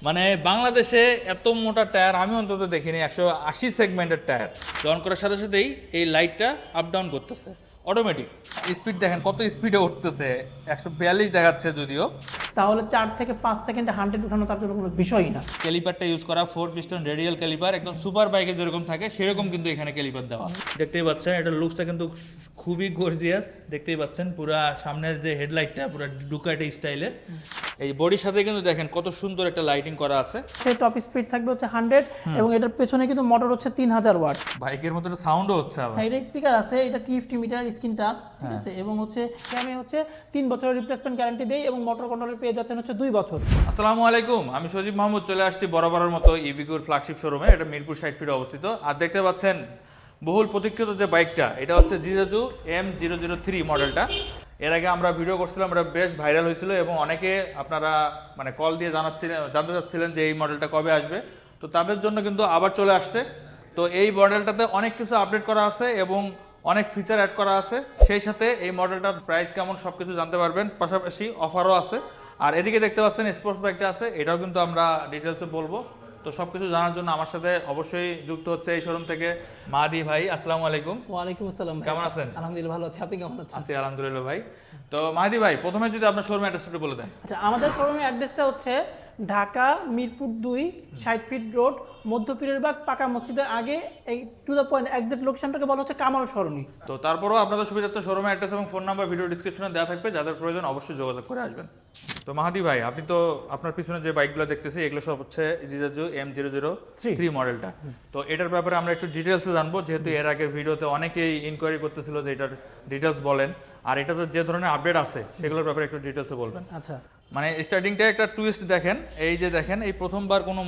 মানে বাংলাদেশে এত মোটা টায়ার আমি অন্তত দেখিনি, 180 সেগমেন্টের টায়ার। অন করার সাথে সাথেই এই লাইটটা আপ ডাউন করতেছে অটোমেটিক। স্পিড দেখেন কত স্পিডে উঠতেছে, 142 দেখাচ্ছে যদিও। তাহলে 4 থেকে 5 সেকেন্ডে 100 উঠানো তার জন্য কোনো বিষয়ই না। ক্যালিপারটা ইউজ করা 4 পিস্টন রেডিয়াল ক্যালিপার, একদম সুপার বাইকে যেরকম থাকে সেরকম কিন্তু এখানে ক্যালিপার দেওয়া। দেখতেই পাচ্ছেন এটার লুকসটা কিন্তু খুবই গর্জিয়াস। দেখতেই পাচ্ছেন পুরা সামনের যে হেডলাইটটা পুরো ডুকাটি স্টাইলের। এই বডির সাথে কিন্তু দেখেন কত সুন্দর একটা লাইটিং করা আছে। সেই টপ স্পিড থাকবে হচ্ছে 100 এবং এটার পেছনে কিন্তু মোটর হচ্ছে 3000 ওয়াট। বাইকের মতো সাউন্ডও হচ্ছে আবার। হ্যাঁ, এটা স্পিকার আছে, এটা TFT মিটার স্ক্রিন টাচ, ঠিক আছে। এবং হচ্ছে আমি হচ্ছে 3 বছরের রিপ্লেসমেন্ট গ্যারান্টি দেই এবং মোটর কন্ট্রোলার পেয়ে যাচ্ছেন হচ্ছে 2 বছর। আসসালামু আলাইকুম, আমি সজীব মাহমুদ চলে আসছি বরাবরের মতো ইভিকোর ফ্ল্যাগশিপ শোরুমে। এটা মিরপুর 60 ফিটে অবস্থিত। আর দেখতে পাচ্ছেন বহুল প্রতীক্ষিত যে বাইকটা, এটা হচ্ছে জিজাজু M003 মডেলটা। এর আগে আমরা ভিডিও করছিলাম, এটা বেশ ভাইরাল হয়েছিল এবং অনেকে আপনারা মানে কল দিয়ে জানতে চাচ্ছিলেন যে এই মডেলটা কবে আসবে। তো তাদের জন্য কিন্তু আবার চলে আসছে। তো এই মডেলটাতে অনেক কিছু আপডেট করা আছে এবং অনেক ফিচার অ্যাড করা আছে। সেই সাথে এই মডেলটার প্রাইস কেমন সব কিছু জানতে পারবেন, পাশাপাশি অফারও আছে। আর এদিকে দেখতে পাচ্ছেন স্পোর্টস বাইকটা আছে, এটাও কিন্তু আমরা ডিটেলসে বলবো। তো সব কিছু জানার জন্য আমার সাথে অবশ্যই যুক্ত হচ্ছে এই শোরুম থেকে মাহাদি ভাই। আসসালামু আলাইকুম। ওয়ালাইকুম আসসালাম ভাই। কেমন আছেন? আলহামদুলিল্লাহ ভালো আছি, আপনি কেমন আছেন? আছি আলহামদুলিল্লাহ ভাই। তো মাহাদি ভাই, প্রথমে যদি আপনার শোরুম অ্যাড্রেসটা বলে দেন। আচ্ছা, আমাদের শোরুমের অ্যাড্রেসটা হচ্ছে ঢাকা মিরপুর 2 60 ফিট রোড, মধ্যপীরের বাগ পাকা মসজিদের আগে। এই টু দ্য পয়েন্ট এক্সাক্ট লোকেশনটাকে বলা হচ্ছে কামাল সরণি। তো তারপরও আপনাদের সুবিধার্থে শোরুমের অ্যাড্রেস এবং ফোন নাম্বার ভিডিও ডিসক্রিপশনে দেওয়া থাকবে, যাদের প্রয়োজন অবশ্যই যোগাযোগ করে আসবেন। তো মাহাদি ভাই, আপনি তো আপনার পিছনে যে বাইকগুলো দেখতেছি এগুলো সব হচ্ছে জিজাজু M003 মডেলটা। তো এটার ব্যাপারে আমরা একটু ডিটেলসে জানবো, যেহেতু এর আগের ভিডিওতে অনেকেই ইনকোয়ারি করতেছিল যে এটার ডিটেলস বলেন, আর এটাতে যে ধরনের আপডেট আছে সেগুলোর ব্যাপারে একটু ডিটেলসে বলবেন। আচ্ছা, মানে স্টার্টিংটা একটা টুইস্ট দেখেন, এই যে দেখেন এই প্রথমবার কোনো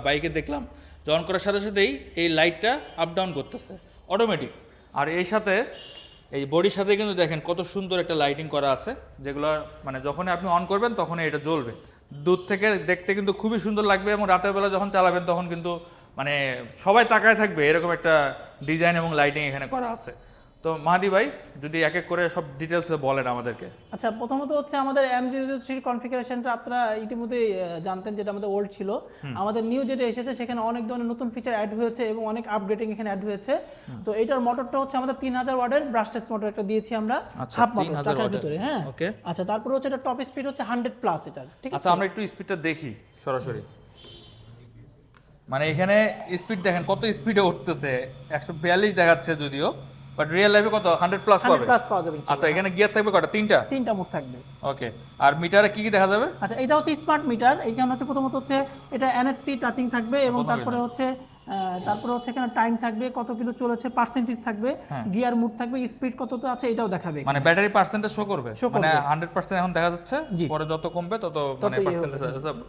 বাইকে দেখলাম যে অন করার সাথে সাথেই এই লাইটটা আপ ডাউন করতেছে অটোমেটিক। আর এই সাথে এই বডির সাথে কিন্তু দেখেন কত সুন্দর একটা লাইটিং করা আছে, যেগুলো মানে যখনই আপনি অন করবেন তখনই এটা জ্বলবে। দূর থেকে দেখতে কিন্তু খুবই সুন্দর লাগবে এবং রাতের বেলা যখন চালাবেন তখন কিন্তু মানে সবাই তাকায় থাকবে, এরকম একটা ডিজাইন এবং লাইটিং এখানে করা আছে। তো মাহাদি ভাই, যদি এক এক করে সব ডিটেলসে বলেন আমাদেরকে। আচ্ছা, প্রথমত হচ্ছে আমাদের M003 কনফিগারেশনটা আপনারা ইতিমধ্যেই জানতেন, যেটা আমাদের ওল্ড ছিল। আমাদের নিউ যেটা এসেছে সেখানে অনেক ধরনের নতুন ফিচার অ্যাড হয়েছে এবং অনেক আপডেটিং এখানে অ্যাড হয়েছে। তো এটার মোটরটা হচ্ছে আমাদের 3000 ওয়াটের ব্রাশলেস মোটর একটা দিয়েছি আমরা, হাফ মোটর চাকার ভিতরে। হ্যাঁ, ওকে। আচ্ছা, তারপরে হচ্ছে এটা টপ স্পিড হচ্ছে 100 প্লাস এটার, ঠিক আছে। আচ্ছা, আমরা একটু স্পিডটা দেখি সরাসরি। মানে এখানে স্পিড দেখেন কত স্পিডে উঠতেছে, 142 দেখাচ্ছে যদিও, বাট রিয়েল লাইফে কত 100 প্লাস পাবে। 100 প্লাস পাওয়া যাবে। আচ্ছা, এখানে গিয়ার থাকবে কয়টা? তিনটা মোট থাকবে। ওকে। আর মিটারে কি কি দেখা যাবে? আচ্ছা, এটা হচ্ছে স্মার্ট মিটার। এইখানে হচ্ছে প্রথমত হচ্ছে এটা NFC টাচিং থাকবে এবং তারপরে হচ্ছে এখানে টাইম থাকবে, কত কিলো চলেছে, পার্সেন্টেজ থাকবে, গিয়ার মুড থাকবে, স্পিড কতটা আছে এটাও দেখাবে। মানে ব্যাটারি পার্সেন্টেজ শো করবে, মানে 100% এখন দেখা যাচ্ছে, পরে যত কমবে তত মানে পার্সেন্টেজ।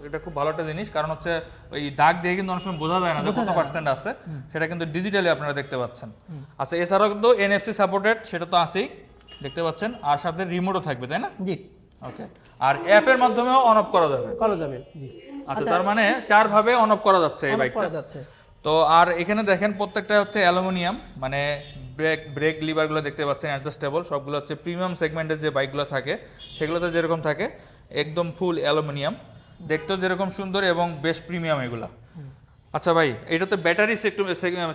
এটা খুব ভালো একটা জিনিস, কারণ হচ্ছে ওই দাগ দিয়ে কিন্তু অনেক সময় বোঝা যায় না যে কত পার্সেন্ট আছে, সেটা কিন্তু ডিজিটালি আপনারা দেখতে পাচ্ছেন। আচ্ছা, এছাড়াও কিন্তু NFC সাপোর্টেড, সেটা তো আছেই দেখতে পাচ্ছেন, আর সাথে রিমোটও থাকবে, তাই না? জি, ওকে। আর অ্যাপের মাধ্যমেও অন অফ করা যাবে। জি। আচ্ছা, তার মানে 4 ভাবে অন অফ করা যাচ্ছে এই বাইকটা। করা যাচ্ছে। তো আর এখানে দেখেন প্রত্যেকটা হচ্ছে অ্যালুমিনিয়াম, মানে ব্রেক লিভারগুলো দেখতে পাচ্ছেন অ্যাডজাস্টেবল, সবগুলো হচ্ছে প্রিমিয়াম সেগমেন্টের যে বাইকগুলো থাকে সেগুলোতে যেরকম থাকে একদম ফুল অ্যালুমিনিয়াম, দেখতেও যেরকম সুন্দর এবং বেশ প্রিমিয়াম এগুলা। আচ্ছা ভাই, এটাতে ব্যাটারি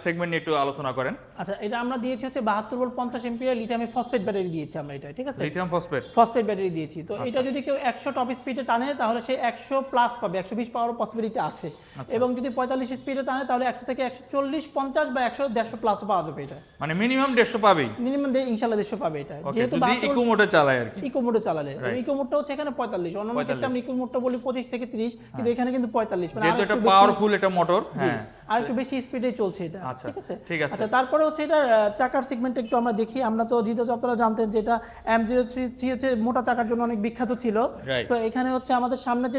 সেগমেন্ট নিয়ে একটু আলোচনা করেন। আচ্ছা, এটা আমরা দিয়েছি হচ্ছে 72 volt 50 ampere lithium phosphate battery দিয়েছি আমরা এটা, ঠিক আছে। লিথিয়াম ফসফেট ব্যাটারি দিয়েছি। তো এটা যদি কেউ 100 টপ স্পিডে টানে তাহলে সে 100 প্লাস পাবে, 120 পাওয়ার পসিবিলিটি আছে। এবং যদি 45 স্পিডে টানে তাহলে 100 থেকে 140 50 বা 100 150 প্লাস পাওয়া যাবে এটা। মানে মিনিমাম 150 পাবেই, মিনিমাম ইনশাআল্লাহ 150 পাবে এটা, যেহেতু ইকো মোডে চালায় আর কি। ইকো মোডে চালালে ইকো মোডটা হচ্ছে এখানে 45, অন্যান্য ক্ষেত্রে আমরা ইকো মোডটা বলি 25 থেকে 30, কিন্তু এখানে কিন্তু 45, মানে যেহেতু এটা পাওয়ারফুল এটা মোটর। হ্যাঁ, আর একটু বেশি স্পিডে চলছে এটা, ঠিক আছে। আছে। আচ্ছা, তারপরে হচ্ছে এটা চাকার সেগমেন্ট একটু আমরা দেখি। আমরা তো যেহেতু আপনারা জানতেন যে এটা M003 হচ্ছে মোটা চাকার জন্য অনেক বিখ্যাত ছিল। তো এখানে হচ্ছে আমাদের সামনের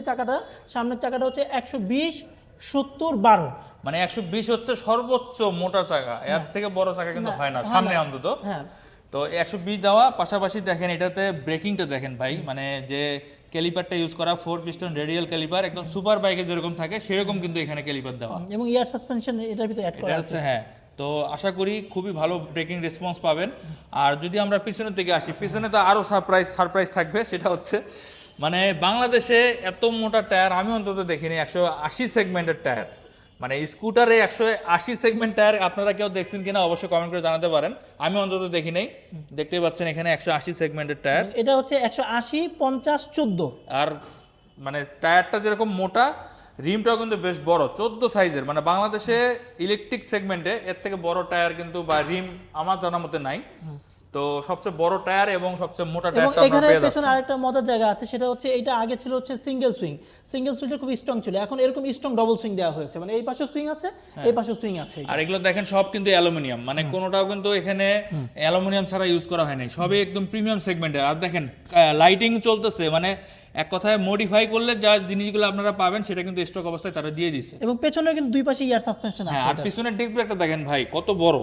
চাকাটা হচ্ছে 120 70 12, মানে 120 হচ্ছে সর্বোচ্চ মোটা চাকা, এর থেকে বড় চাকা কিন্তু হয় না সামনে অন্তত। হ্যাঁ, তো 120 দেওয়া, পাশাপাশি দেখেন এটাতে ব্রেকিংটা দেখেন ভাই, মানে যে ক্যালিপারটা ইউজ করা 4 পিস্টন রেডিয়াল ক্যালিপার, একদম সুপার বাইকে যেরকম থাকে সেরকম কিন্তু এখানে ক্যালিপার দেওয়া এবং ইয়ার সাসপেনশন এটার ভিতরে অ্যাড করা আছে। হ্যাঁ, তো আশা করি খুবই ভালো ব্রেকিং রেসপন্স পাবেন। আর যদি আমরা পিছনের দিকে আসি, পিছনে তো আরো সারপ্রাইজ থাকবে, সেটা হচ্ছে মানে বাংলাদেশে এত মোটা টায়ার আমি অন্তত দেখিনি, 180 সেগমেন্টের টায়ার, মানে স্কুটারে 180 সেগমেন্ট টায়ার আপনারা কেউ দেখছেন কিনা অবশ্যই কমেন্ট করে জানাতে পারেন। আমি অন্তত দেখি নাই। দেখতেই পাচ্ছেন এখানে 180 সেগমেন্টের টায়ার, এটা হচ্ছে 180 50 14। আর মানে টায়ারটা যেরকম মোটা, রিমটাও কিন্তু বেশ বড়, 14 সাইজের। মানে বাংলাদেশে ইলেকট্রিক সেগমেন্টে এর থেকে বড় টায়ার কিন্তু বা রিম আমার জানা মতে নাই। তো সবচেয়ে বড় টায়ার এবং সবচেয়ে মোটা এবং টায়ারটা এখানে আপনারা পেয়ে পেছনে যাচ্ছেন। আরেকটা মজার জায়গা আছে, সেটা হচ্ছে এটা আগে ছিল হচ্ছে সিঙ্গেল সুইংটা খুব স্ট্রং ছিল, এখন এরকম স্ট্রং ডবল সুইং দেওয়া হয়েছে, মানে এই পাশে সুইং আছে, এই পাশে সুইং আছে। আর এগুলো দেখেন সব কিন্তু অ্যালুমিনিয়াম, মানে কোনোটাও কিন্তু এখানে অ্যালুমিনিয়াম ছাড়া ইউজ করা হয় নাই, সবই একদম প্রিমিয়াম সেগমেন্টে। আর দেখেন লাইটিং চলতেছে, মানে এক কথায় মডিফাই করলে যা জিনিসগুলো আপনারা পাবেন সেটা কিন্তু স্টক অবস্থায় তারা দিয়ে দিছে। এবং পেছনে কিন্তু দুই পাশে ইয়ার সাসপেনশন হ্যাঁ, আছে। আর পিছনের ডিস্ক ব্রেকটা দেখেন ভাই কত বড়,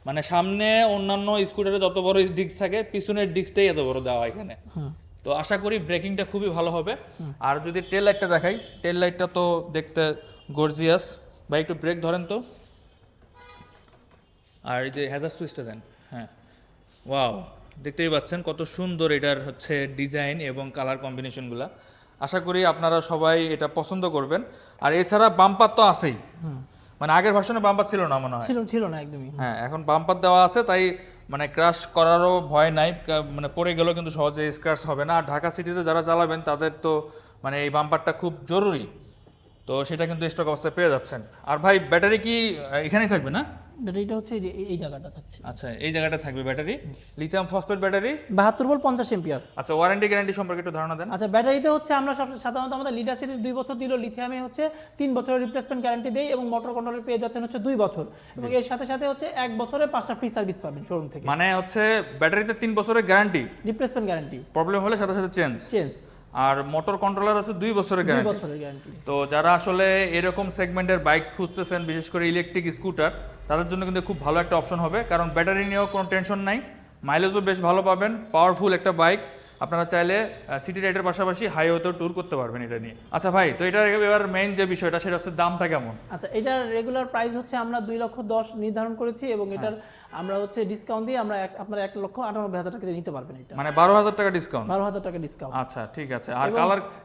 মানে সামনে অন্যান্য স্কুটারে যত বড় ডিস্ক থাকে পিছনের ডিস্কটাই এত বড় দেওয়া এখানে। তো আশা করি ব্রেকিংটা খুবই ভালো হবে। আর যদি টেল লাইটটা দেখাই, টেল লাইটটা তো দেখতে গর্জিয়াস। ভাই একটু ব্রেক ধরেন তো, আর এই যে হ্যাজার সুইচটা দেন। হ্যাঁ, ওয়াও, দেখতেই পাচ্ছেন কত সুন্দর এটার হচ্ছে ডিজাইন এবং কালার কম্বিনেশনগুলো। আশা করি আপনারা সবাই এটা পছন্দ করবেন। আর এছাড়া বাম্পার তো আছেই, মানে আগের ভার্সনে বাম্পার ছিল না মনে হয়। ছিল না একদমই। হ্যাঁ, এখন বাম্পার দেওয়া আছে, তাই মানে ক্র্যাশ করারও ভয় নাই, মানে পড়ে গেলেও কিন্তু সহজে স্ক্র্যাচ হবে না। আর ঢাকা সিটিতে যারা চালাবেন তাদের তো মানে এই বাম্পারটা খুব জরুরি, তো সেটা কিন্তু স্টক অবস্থায় পেয়ে যাচ্ছেন। আর ভাই ব্যাটারি কি এখানেই থাকবে না? ব্যাটারিটা হচ্ছে যে এই জায়গাটা থাকছে। আচ্ছা, এই জায়গাটা থাকবে battery, lithium phosphate battery, 72 volt 50 ampere. আচ্ছা, ওয়ারেন্টি গ্যারান্টি সম্পর্কে একটু ধারণা দেন। আচ্ছা, ব্যাটারিতে হচ্ছে আমরা সাধারণত আমাদের লিডার সিরিজ 2 বছর দিল, লিথিয়ামে হচ্ছে 3 বছরের রিপ্লেসমেন্ট গ্যারান্টি দেই, এবং মোটর কন্ট্রোলার পেয়ে যাচ্ছেন হচ্ছে 2 বছর, এবং এর সাথে সাথে হচ্ছে 1 বছরের 5টা ফ্রি সার্ভিস পাবেন শোরুম থেকে। মানে হচ্ছে ব্যাটারিতে 3 বছরের গ্যারান্টি, রিপ্লেসমেন্ট গ্যারান্টি, প্রবলেম হলে সাথে সাথে চেঞ্জ। আর মোটর কন্ট্রোলার আছে 2 বছরের 2 গ্যারান্টি। বছরের গ্যারান্টি। তো যারা আসলে এরকম সেগমেন্টের বাইক খুঁজতেছেন, বিশেষ করে ইলেকট্রিক স্কুটার, তাদের জন্য কিন্তু খুব ভালো একটা অপশন হবে, কারণ ব্যাটারি নিয়েও কোনো টেনশন নাই, মাইলেজও বেশ ভালো পাবেন, পাওয়ারফুল একটা বাইক। আপনারা চাইলে সিটি রাইডের পাশাপাশি হাইওয়েতেও ট্যুর করতে পারবেন এটা নিয়ে। আচ্ছা ভাই, তো এটার এবার মেইন যে বিষয়টা সেটা হচ্ছে দামটা কেমন? আচ্ছা, এটার রেগুলার প্রাইস হচ্ছে আমরা 2,10,000 নির্ধারণ করেছি, এবং এটার আমরা হচ্ছে ডিসকাউন্ট দিয়ে আমরা আপনারা 1,98,000 টাকা দিয়ে নিতে পারবেন এটা। মানে 12,000 টাকা ডিসকাউন্ট? 12,000 টাকা ডিসকাউন্ট। আচ্ছা, ঠিক আছে। আর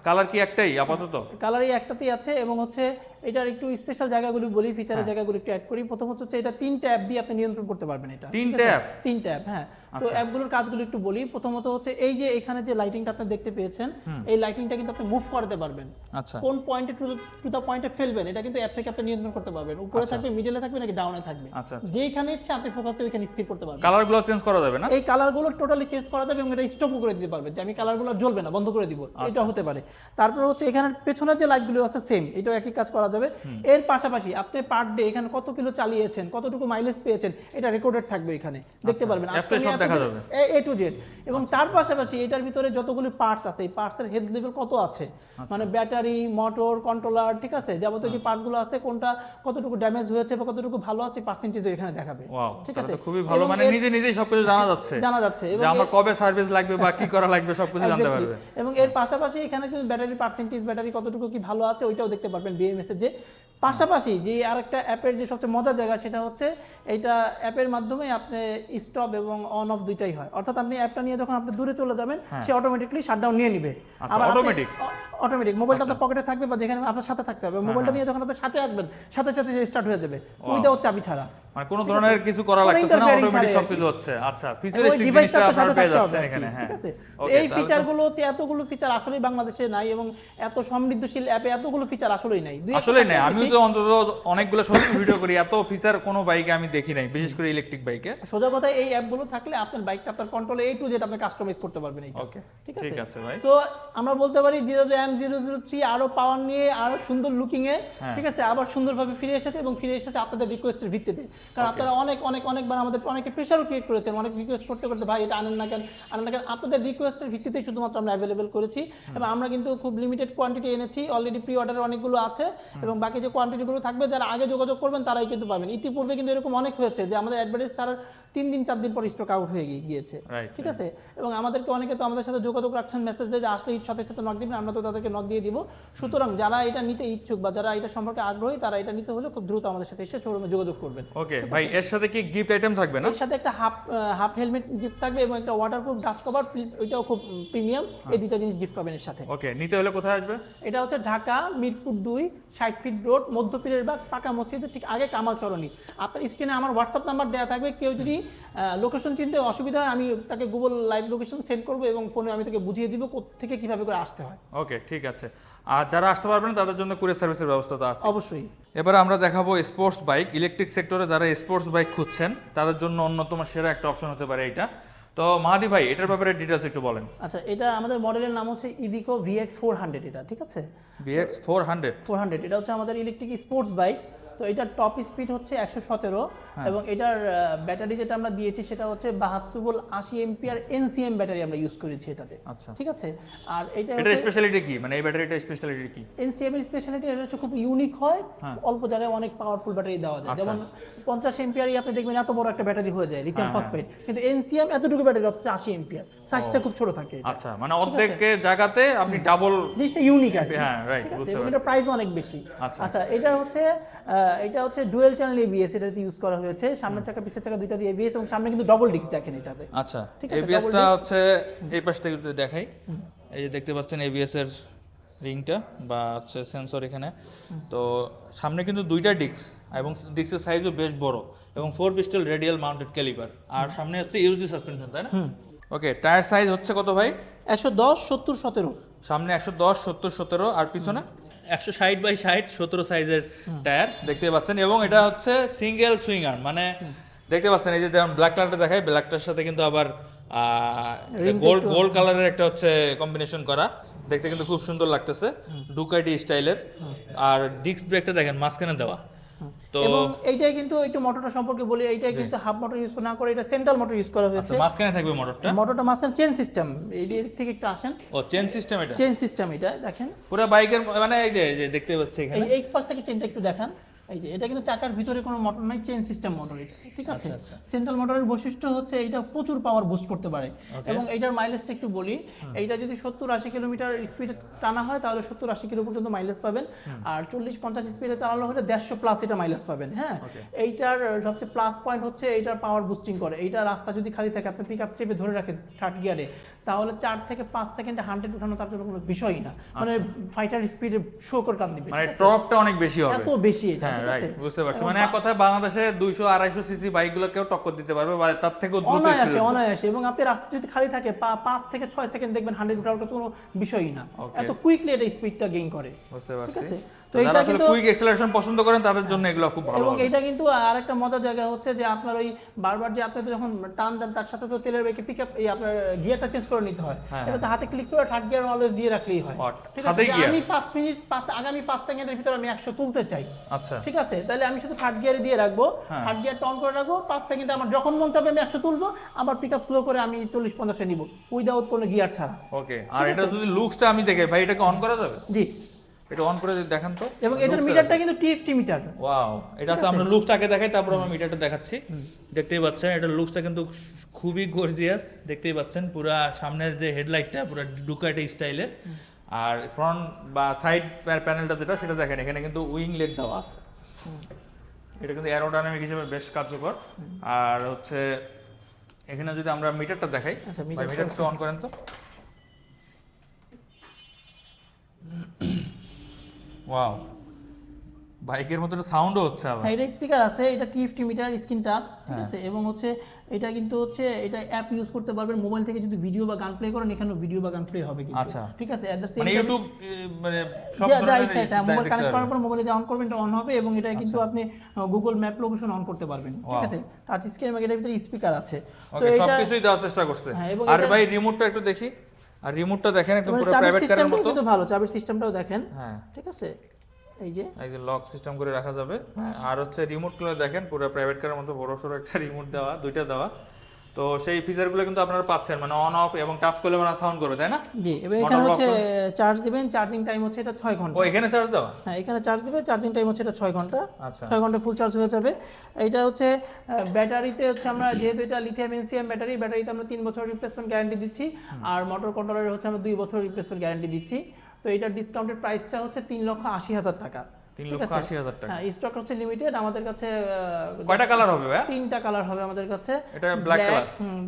কালার কি একটাই আপাতত? কালারই একটাতেই আছে, এবং হচ্ছে এটার একটু স্পেশাল জায়গাগুলো বলি, ফিচারের জায়গাগুলো একটু অ্যাড করি। প্রথম হচ্ছে এটা 3টা অ্যাপ দিয়ে আপনি নিয়ন্ত্রণ করতে পারবেন এটা। 3টা অ্যাপ? 3টা অ্যাপ, হ্যাঁ। তো অ্যাপগুলোর কাজগুলো একটু বলি। প্রথমত হচ্ছে এই যে এখানে যে লাইটিংটা আপনি দেখতে পেয়েছেন, এই লাইটিংটা কিন্তু আপনি মুভ করাতে পারবেন। আচ্ছা, কোন পয়েন্টে টু দা পয়েন্টে ফেলবেন এটা কিন্তু অ্যাপ থেকে আপনি নিয়ন্ত্রণ করতে পারবেন। উপরে থাকবে, মিডলে থাকবে, নাকি ডাউনে থাকবে, আচ্ছা, যেখানে ইচ্ছে আপনি ফোকাসটা ওইখানে স্থির করতে পারবেন। কালারগুলো চেঞ্জ করা যাবে না? এই কালারগুলো টোটালি চেঞ্জ করা যাবে, এবং এটা স্টপও করে দিতে পারবেন যে আমি কালারগুলো জ্বলবে না, বন্ধ করে দিব, এটা হতে পারে। তারপর হচ্ছে এখানে পেছনের যে লাইটগুলো আছে সেম, এটাও একই কাজ করা যাবে। এর পাশাপাশি আপনি পার ডে এখানে কত কিলো চালিয়েছেন, কতটুকু মাইলেজ পেয়েছেন, এটা রেকর্ডেড থাকবে এখানে, দেখতে পারবেন অ্যাপে সব দেখা যাবে, এ টু জেড। এবং তার পাশাপাশি এটার ভিতরে যতগুলো পার্টস আছে, এই পার্টসের হেড লেভেল কত আছে, মানে ব্যাটারি, মোটর, কন্ট্রোলার, ঠিক আছে, যাবতীয় যে পার্টসগুলো আছে কোনটা কতটুকু ড্যামেজ হয়েছে বা কতটুকু ভালো আছে, পার্সেন্টেজ এখানে দেখাবে। ঠিক আছে, খুবই ভালো, মানে নিজেই সবকিছু জানা যাচ্ছে এবং আমার কবে সার্ভিস লাগবে বা কি করা লাগবে সবকিছু জানতে পারবে। এবং এর পাশাপাশি এখানে কিন্তু ব্যাটারি পার্সেন্টেজ, ব্যাটারি কতটুকু কি ভালো আছে ওইটাও দেখতে পারবেন বিএমএস এর। যে পাশাপাশি যে আরেকটা অ্যাপের যে সবচেয়ে মজার জায়গা, সেটা হচ্ছে এইটা অ্যাপের মাধ্যমে আপনি স্টপ এবং অন অফ দুইটাই হয়। অর্থাৎ আপনি অ্যাপটা নিয়ে যখন আপনি দূরে চলে যাবেন, সে অটোমেটিকলি শাটডাউন নিয়ে নিবে। আবার অটোমেটিক মোবাইলটা আপনার পকেটে থাকবে বা যেখানে আপনার সাথে থাকতে হবে, মোবাইলটা নিয়ে যখন আপনার সাথে আসবেন সাথে সাথে স্টার্ট হয়ে যাবে, উইদাউট চাবি ছাড়া, মানে কোনো ধরনের কিছু করা লাগছে না, অটোমেটিক সবকিছু হচ্ছে। আচ্ছা, ফিচারিস্টিক জিনিসটা আপনারা পেয়ে যাচ্ছেন এখানে। হ্যাঁ, ঠিক আছে। তো এই ফিচারগুলো হচ্ছে, এতগুলো ফিচার আসলেই বাংলাদেশে নাই, এবং এত সমৃদ্ধশীল অ্যাপে এতগুলো ফিচার আসলেই নাই। আসলেই নাই, আমি তো অন্তত অনেকগুলো শোরুম ভিডিও করি, এত ফিচার কোনো বাইকে আমি দেখি নাই, বিশেষ করে ইলেকট্রিক বাইকে। সোজা কথা, এই অ্যাপগুলো থাকলে আপনার বাইকটা আপনার কন্ট্রোলে A to Z আপনি কাস্টমাইজ করতে পারবেন এইটা। ওকে, ঠিক আছে ভাই। তো আমরা বলতে পারি Citroen M003 আরো পাওয়ার নিয়ে, আরো সুন্দর লুকিং এ, ঠিক আছে, আবার সুন্দরভাবে ফিরে এসেছে, এবং ফিরে এসেছে আপনাদের রিকোয়েস্টের ভিত্তিতে। কারণ আপনারা অনেকবার আমাদের অনেকে প্রেশারও ক্রিয়েট করেছেন, অনেক রিকোয়েস্ট করতে ভাই এটা আনেন না কেন। আপনাদের রিকোয়েস্টের ভিত্তিতেই শুধুমাত্র আমরা অ্যাভেলেবেল করেছি, এবং আমরা কিন্তু খুব লিমিটেড কোয়ান্টিটি এনেছি, অলরেডি প্রি অর্ডারে অনেকগুলো আছে, এবং বাকি যে কোয়ান্টিটিগুলো থাকবে যারা আগে যোগাযোগ করবেন তারাই কিন্তু পাবেন। ইতিপূর্বে কিন্তু এরকম অনেক হয়েছে যে আমাদের অ্যাডভার্টাইজ ছাড়ার 3 দিন 4 দিন পর স্টক আউট হয়ে গিয়েছে, ঠিক আছে। এবং আমাদেরকে অনেকে তো আমাদের সাথে যোগাযোগ রাখছেন মেসেজে যে আসলে সাথে সাথে নক দিবেন, আমরা তো তাদের তাদেরকে নক দিয়ে দিব। সুতরাং যারা এটা নিতে ইচ্ছুক বা যারা এটা সম্পর্কে আগ্রহী তারা এটা নিতে হলে খুব দ্রুত আমাদের সাথে এসে শোরুমে যোগাযোগ করবেন। ওকে ভাই, এর সাথে কি গিফট আইটেম থাকবে না? এর সাথে একটা হাফ হেলমেট গিফট থাকবে এবং একটা ওয়াটারপ্রুফ ডাস্ট কভার, ওইটাও খুব প্রিমিয়াম। এই দুটো জিনিস গিফট পাবেন এর সাথে। ওকে, নিতে হলে কোথায় আসবে? এটা হচ্ছে ঢাকা মিরপুর 2 60 ফিট রোড, মধ্যপীরের বাগ, পাকা মসজিদের ঠিক আগে কামাল চরণী। আপনার স্ক্রিনে আমার হোয়াটসঅ্যাপ নাম্বার দেওয়া থাকবে, কেউ যদি লোকেশন চিনতে অসুবিধা হয় আমি তাকে গুগল লাইভ লোকেশন সেন্ড করবো এবং ফোনে আমি তাকে বুঝিয়ে দিব কোত্থেকে কিভাবে করে আসতে হয়। ওকে, ঠিক আছে। আর যারা আসতে পারবেন না তাদের জন্য কুরিয়ার সার্ভিসের ব্যবস্থা তো আছে অবশ্যই। এবার আমরা দেখাবো স্পোর্টস বাইক। ইলেকট্রিক সেক্টরে যারা স্পোর্টস বাইক খুঁজছেন তাদের জন্য অন্যতম সেরা একটা অপশন হতে পারে এইটা। তো মাহাদি ভাই, এটার ব্যাপারে ডিটেলস একটু বলেন। আচ্ছা, এটা আমাদের মডেলের নাম হচ্ছে ইভিকো VX 400। এটা ঠিক আছে, VX 400। এটা হচ্ছে আমাদের ইলেকট্রিক স্পোর্টস বাইক। তো এটার টপ স্পিড হচ্ছে 117 এবং এটার ব্যাটারি যেটা আমরা দিয়েছি সেটা হচ্ছে 72 ভোল্ট 80 এম্পিয়ার NCM ব্যাটারি আমরা ইউজ করেছি এটাতে। আচ্ছা, ঠিক আছে। আর এটা স্পেশালিটি কি, মানে এই ব্যাটারিটা স্পেশালিটি কি? NCM এর স্পেশালিটি এটা হচ্ছে খুব ইউনিক হয়, অল্প জায়গায় অনেক পাওয়ারফুল ব্যাটারি দেওয়া যায়। যেমন 50 এম্পিয়ারই আপনি দেখবেন এত বড় একটা ব্যাটারি হয়ে যায় লিথিয়াম ফসফেট, কিন্তু NCM এতটুকু ব্যাটারি অথচ 80 এম্পিয়ার, সাইজটা খুব ছোট থাকে। আচ্ছা, মানে অর্ধেক জায়গাতে আপনি ডাবল, জিনিসটা ইউনিক আর কি। হ্যাঁ রাইট, বুঝতে পারছি। এটা প্রাইস অনেক বেশি। আচ্ছা, এটা হচ্ছে ডুয়েল চ্যানেল ABS এটাতে ইউজ করা হয়েছে। সামনের চাকা পিছের চাকা দুইটা দিয়ে ABS এবং সামনে কিন্তু ডবল ডিস্ক দেখেন এটাতে। আচ্ছা, ABS-টা হচ্ছে এই পাশ থেকে যদি দেখাই, এই যে দেখতে পাচ্ছেন ABS এর রিংটা বা হচ্ছে সেন্সর এখানে। তো সামনে কিন্তু দুইটা ডিস্ক এবং ডিস্কের সাইজও বেশ বড় এবং 4 পিস্টল রেডিয়াল মাউন্টেড ক্যালিপার। আর সামনে হচ্ছে ইউজি সাসপেনশন, তাই না? ওকে, টায়ার সাইজ হচ্ছে কত ভাই? 110 70 17। সামনে 110 70 17 আর পিছনে 160 বাই 60 17 সাইজের টায়ার দেখতে পাচ্ছেন। এবং এটা হচ্ছে সিঙ্গেল সুইং আর্ম, মানে দেখতে পাচ্ছেন এই যে যেমন ব্ল্যাক কালারটা দেখায়, ব্ল্যাকটার সাথে কিন্তু আবার গোল্ড কালারের একটা হচ্ছে কম্বিনেশন করা, দেখতে কিন্তু খুব সুন্দর লাগতেছে, ডুকাটি স্টাইলের। আর ডিস্ক ব্রেকটা দেখেন মাঝখানে দেওয়া। তো এবং এইটাই কিন্তু একটু মোটরটা সম্পর্কে বলি, এইটাই কিন্তু হাফ মোটর ইউজ না করে এটা সেন্ট্রাল মোটর ইউজ করা হয়েছে। আচ্ছা, মাঝখানে থাকবে মোটরটা। মোটরটা মাঝখানে চেন সিস্টেম, এই দিক থেকে একটু আসেন। ও, চেন সিস্টেম, এটা চেন সিস্টেম, এটা দেখেন পুরো বাইকের, মানে এই যে দেখতে পাচ্ছি এখানে এই পাশ থেকে চেনটা একটু দেখান। এই যে এটা কিন্তু চাকার ভিতরে কোনো মোটর নাই, চেন সিস্টেম মোটর এটা। ঠিক আছে। সেন্ট্রাল মোটরের বৈশিষ্ট্য হচ্ছে এটা প্রচুর পাওয়ার বুস্ট করতে পারে এবং এইটার মাইলেজটা একটু বলি। এইটা যদি 70-80 কিলোমিটার স্পিডে টানা হয় তাহলে 70-80 কিলো পর্যন্ত মাইলেজ পাবেন। আর 40-50 স্পিডে চালানো হলে 150 প্লাস এটা মাইলেজ পাবেন। হ্যাঁ, এইটার সবচেয়ে প্লাস পয়েন্ট হচ্ছে এইটার পাওয়ার বুস্টিং করে। এইটা রাস্তা যদি খালি থাকে আপনি পিক আপ চেপে ধরে রাখেন থার্ড গিয়ারে, তাহলে 4 থেকে 5 সেকেন্ডে 100 উঠানো তার জন্য কোনো বিষয়ই না, মানে ফাইটার স্পিডে শো করে টান দিবে, মানে টর্কটা অনেক বেশি হবে, এত বেশি এটা। ঠিক আছে, বুঝতে পারছি। মানে এক কথায় বাংলাদেশে 200-250 সিসি বাইকগুলোকেও টক্কর দিতে পারবে বা তার থেকেও দ্রুত অনায়াসে। এবং আপনি রাস্তা যদি খালি থাকে 5 থেকে 6 সেকেন্ড দেখবেন 100 উঠার কোনো বিষয়ই না, এত কুইকলি এটা স্পিডটা গেইন করে। বুঝতে পারছি। ঠিক আছে। তো এটা কিন্তু কুইক অ্যাক্সেলারেশন পছন্দ করেন তাদের জন্য এগুলো খুব ভালো। এবং এটা কিন্তু আরেকটা মজার জায়গা হচ্ছে যে আপনার ওই বারবার যে আপনি যখন টান দেন তার সাথে তো তেলের ব্রেকে পিকআপ এই আপনার গিয়ারটা চেঞ্জ করে নিতে হয়। এটা তো হাতে ক্লিক করে থার্ড গিয়ার অলওয়েজ দিয়ে রাখলেই হয়। ঠিক আছে, আমি 5 মিনিট আগামী 5 সেকেন্ডের ভিতরে আমি 100 তুলতে চাই। আচ্ছা, ঠিক আছে, তাহলে আমি শুধু থার্ড গিয়ারে দিয়ে রাখবো, থার্ড গিয়ারটা অন করে রাখবো, 5 সেকেন্ডে আমার যখন মন চাবে আমি 100 তুলবো, আবার পিকআপ স্লো করে আমি 40-50 নিব উইদাউট কোনো গিয়ার ছাড়া। ওকে। আর এটা যদি লুকসটা আমি দেখে ভাই, এটাকে অন করা যাবে? জি, এটা অন করে দেখান তো। এবং এটার মিটারটা কিন্তু TFT মিটার। ওয়াও, এটা তো আমরা লুকসটাকে দেখাই, তারপর আমরা মিটারটা দেখাচ্ছি। দেখতেই পাচ্ছেন এটার লুকসটা কিন্তু খুবই গর্জিয়াস, দেখতেই পাচ্ছেন পুরা সামনের যে হেডলাইটটা পুরো ডুকাটি স্টাইলের। আর ফ্রন্ট বা সাইড প্যানেলটা যেটা সেটা দেখেন, এখানে কিন্তু উইং লেট দেওয়া আছে, এটা কিন্তু অ্যারোডাইনামিক হিসেবে বেশ কার্যকর। আর হচ্ছে এখানে যদি আমরা মিটারটা দেখাই, মিটারটা অন করেন তো। ওয়াও, বাইকের মতো একটা সাউন্ডও হচ্ছে আবার। হ্যাঁ, এটা স্পিকার আছে, এটা TFT মিটার, স্ক্রিন টাচ। ঠিক আছে, এবং হচ্ছে এটা কিন্তু হচ্ছে এটা অ্যাপ ইউজ করতে পারবেন মোবাইল থেকে, যদি ভিডিও বা গান প্লে করেন এখানে ভিডিও বা গান প্লে হবে কিন্তু। আচ্ছা, ঠিক আছে, এট দ্য সেম মানে ইউটিউব মানে সব যা ইচ্ছা এটা মোবাইল কানেক্ট করার পর মোবাইলে যে অন করবেন এটা অন হবে এবং এটা কিন্তু আপনি গুগল ম্যাপ লোকেশন অন করতে পারবেন। ঠিক আছে, টাচ স্ক্রিন এবং এটার ভিতরে স্পিকার আছে। তো এটা সবকিছুই দেওয়ার চেষ্টা করছে। আর ভাই রিমোটটা একটু দেখি, আর রিমোটটা দেখেন একদম পুরো প্রাইভেট কারের মতো, কিন্তু ভালো চাবির সিস্টেমটাও দেখেন। হ্যাঁ, ঠিক আছে, এই যে লক সিস্টেম করে রাখা যাবে। আর হচ্ছে রিমোটগুলো দেখেন পুরো প্রাইভেট কারের মতো বড় সড়ো একটা রিমোট দেওয়া, দুইটা দেওয়া। তো সেই ফিচারগুলো কিন্তু আপনারা পাচ্ছেন, মানে অন অফ এবং টাচ করলে মানে সাউন্ড করবে, তাই না? জি, এবং এখানে হচ্ছে চার্জ দিবেন, চার্জিং টাইম হচ্ছে এটা 6 ঘন্টা। ও, এখানে চার্জ দেওয়া? হ্যাঁ, এখানে চার্জ দিবে, চার্জিং টাইম হচ্ছে এটা 6 ঘন্টা। আচ্ছা, 6 ঘন্টা ফুল চার্জ হয়ে যাবে। এটা হচ্ছে ব্যাটারিতে হচ্ছে আমরা যেহেতু এটা লিথিয়াম NCM ব্যাটারিতে আমরা 3 বছর রিপ্লেসমেন্ট গ্যারান্টি দিচ্ছি, আর মোটর কন্ট্রোলারে হচ্ছে আমরা 2 বছর রিপ্লেসমেন্ট গ্যারান্টি দিচ্ছি। তো এটার ডিসকাউন্টেড প্রাইসটা হচ্ছে 3,80,000 টাকা। 3,80,000 টাকা। হ্যাঁ, স্টক হচ্ছে লিমিটেড আমাদের কাছে। কয়টা কালার হবে ভাই? 3টা কালার হবে আমাদের কাছে। এটা ব্ল্যাক কালার,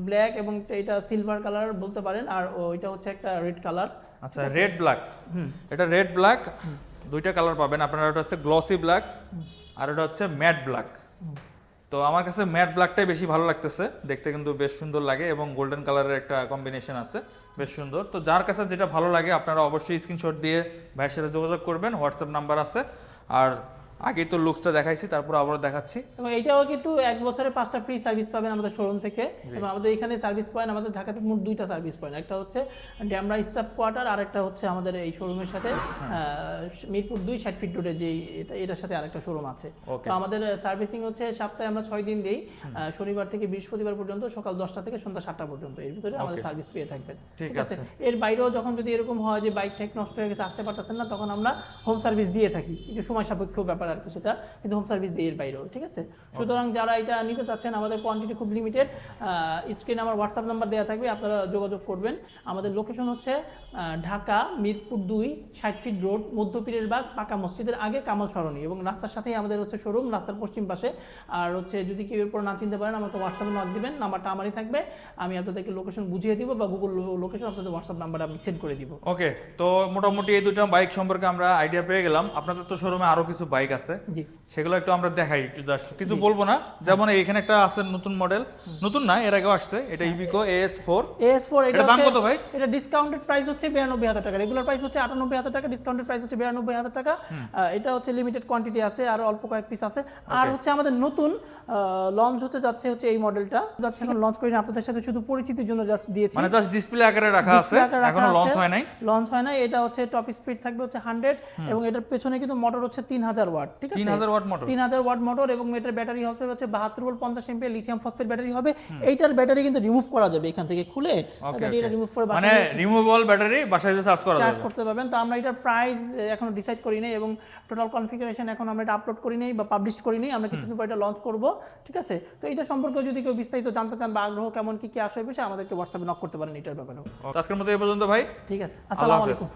ব্ল্যাক এবং এটা সিলভার কালার বলতে পারেন, আর ওইটা হচ্ছে একটা রেড কালার। আচ্ছা, রেড ব্ল্যাক। এটা রেড ব্ল্যাক, দুইটা কালার পাবেন আপনারা। এটা হচ্ছে গ্লসি ব্ল্যাক আর এটা হচ্ছে ম্যাট ব্ল্যাক। তো আমার কাছে ম্যাট ব্ল্যাকটাই বেশি ভালো লাগতেছে, দেখতে কিন্তু বেশ সুন্দর লাগে এবং গোল্ডেন কালারের একটা কম্বিনেশন আছে, বেশ সুন্দর। তো যার কাছে যেটা ভালো লাগে আপনারা অবশ্যই স্ক্রিনশট দিয়ে ভাইয়ের সাথে যোগাযোগ করবেন, হোয়াটসঅ্যাপ নাম্বার আছে। আর আগেই তো লুকসটা দেখাইছি, তারপর আবার দেখাচ্ছি। এবং এটাও কিন্তু 1 বছরে 5টা ফ্রি সার্ভিস পাবেন আমাদের শোরুম থেকে। এবং আমাদের এখানে সার্ভিস পয়েন্ট, আমাদের ঢাকাতে মোট 2টা সার্ভিস পয়েন্ট, একটা হচ্ছে ড্যামরা স্টাফ কোয়ার্টার, আর একটা হচ্ছে আমাদের এই শোরুমের সাথে মিরপুর 2 60 ফিট রোডে যে এটার সাথে আরেকটা শোরুম আছে। তো আমাদের সার্ভিসিং হচ্ছে সপ্তাহে আমরা 6 দিন দেই, শনিবার থেকে বৃহস্পতিবার পর্যন্ত, সকাল 10টা থেকে সন্ধ্যা 7টা পর্যন্ত, এর ভিতরে আমাদের সার্ভিস পেয়ে থাকবেন। ঠিক আছে। এর বাইরেও যখন যদি এরকম হয় যে বাইক ঠেক নষ্ট হয়ে গেছে, আসতে পারতেছেন না, তখন আমরা হোম সার্ভিস দিয়ে থাকি। কিছু সময় সাপেক্ষ ব্যাপার আর কি সেটা, কিন্তু হোম সার্ভিস দিয়ে এর বাইরেও। ঠিক আছে। সুতরাং যারা এটা নিতে চাচ্ছেন, আমাদের কোয়ান্টিটি খুব লিমিটেড। স্ক্রিনে আমার হোয়াটসঅ্যাপ নাম্বার দেওয়া থাকবে, আপনারা যোগাযোগ করবেন। আমাদের লোকেশন হচ্ছে ঢাকা মিরপুর 2 60 ফিট রোড, মধ্যপীরের বাগ, পাকা মসজিদের আগে, কামাল সরণি, এবং রাস্তার সাথেই আমাদের হচ্ছে শোরুম, রাস্তার পশ্চিম পাশে। আর হচ্ছে যদি কেউ এরপর না চিনতে পারেন, আমাকে হোয়াটসঅ্যাপে নক দিবেন, নাম্বারটা আমারই থাকবে, আমি আপনাদেরকে লোকেশন বুঝিয়ে দিব, বা গুগল লোকেশন আপনাদের হোয়াটসঅ্যাপ নাম্বারে আমি সেন্ড করে দিব। ওকে, তো মোটামুটি এই দুটো বাইক সম্পর্কে আমরা আইডিয়া পেয়ে গেলাম। আপনাদের তো শোরুমে আরো কিছু বাইক আছে, জি, সেগুলো একটু আমরা দেখাই, একটু জাস্ট কিছু বলবো না। যেমন এখানে একটা আছে নতুন মডেল, নতুন না, এর আগেও আসছে, এটা ইভিকো AS4। এটা দাম কত ভাই? এটা ডিসকাউন্টেড প্রাইস হচ্ছে 92,000 টাকা, রেগুলার প্রাইস হচ্ছে 98,000 টাকা, ডিসকাউন্টেড প্রাইস হচ্ছে 92,000 টাকা। এটা হচ্ছে লিমিটেড কোয়ান্টিটি আছে, আর অল্প কয়েক পিস আছে। আর হচ্ছে আমাদের নতুন লঞ্চ হতে যাচ্ছে হচ্ছে এই মডেলটা, যাচ্ছে এখন লঞ্চ করিনি, আপনাদের সাথে শুধু পরিচিতির জন্য জাস্ট দিয়েছি, মানে জাস্ট ডিসপ্লে আকারে রাখা আছে, এখনো লঞ্চ হয় নাই। লঞ্চ হয় নাই। এটা হচ্ছে টপ স্পিড থাকবে হচ্ছে 100, এবং এটার পেছনে কিন্তু মোটর হচ্ছে 3000 ওয়াট। ঠিক আছে, 3000 ওয়াট মোটর, 3000 ওয়াট মোটর, এবং এটার ব্যাটারি হবে হচ্ছে 72 volt 50 MPR lithium phosphate battery হবে। এইটার ব্যাটারি কিন্তু রিমুভ করা যাবে, এখান থেকে খুলে ব্যাটারিটা রিমুভ করে মানে রিমুভেবল ব্যাটারি বাসায় যে চার্জ করা যাবে, চার্জ করতে পারবেন। তো আমরা এটার প্রাইস এখনো ডিসাইড করি নাই, এবং টোটাল কনফিগারেশন এখন আমরা এটা আপলোড করি নাই বা পাবলিশ করি নাই, আমরা কিছুদিন পর এটা লঞ্চ করব। ঠিক আছে। তো এটা সম্পর্কে যদি কেউ বিস্তারিত জানতে চান বা আগ্রহ কেমন কি আসবে, বিষয়ে আমাদেরকে হোয়াটসঅ্যাপে নক করতে পারেন এটার ব্যাপারেও। আজকের মতো এই পর্যন্ত ভাই। ঠিক আছে, আসসালামু আলাইকুম।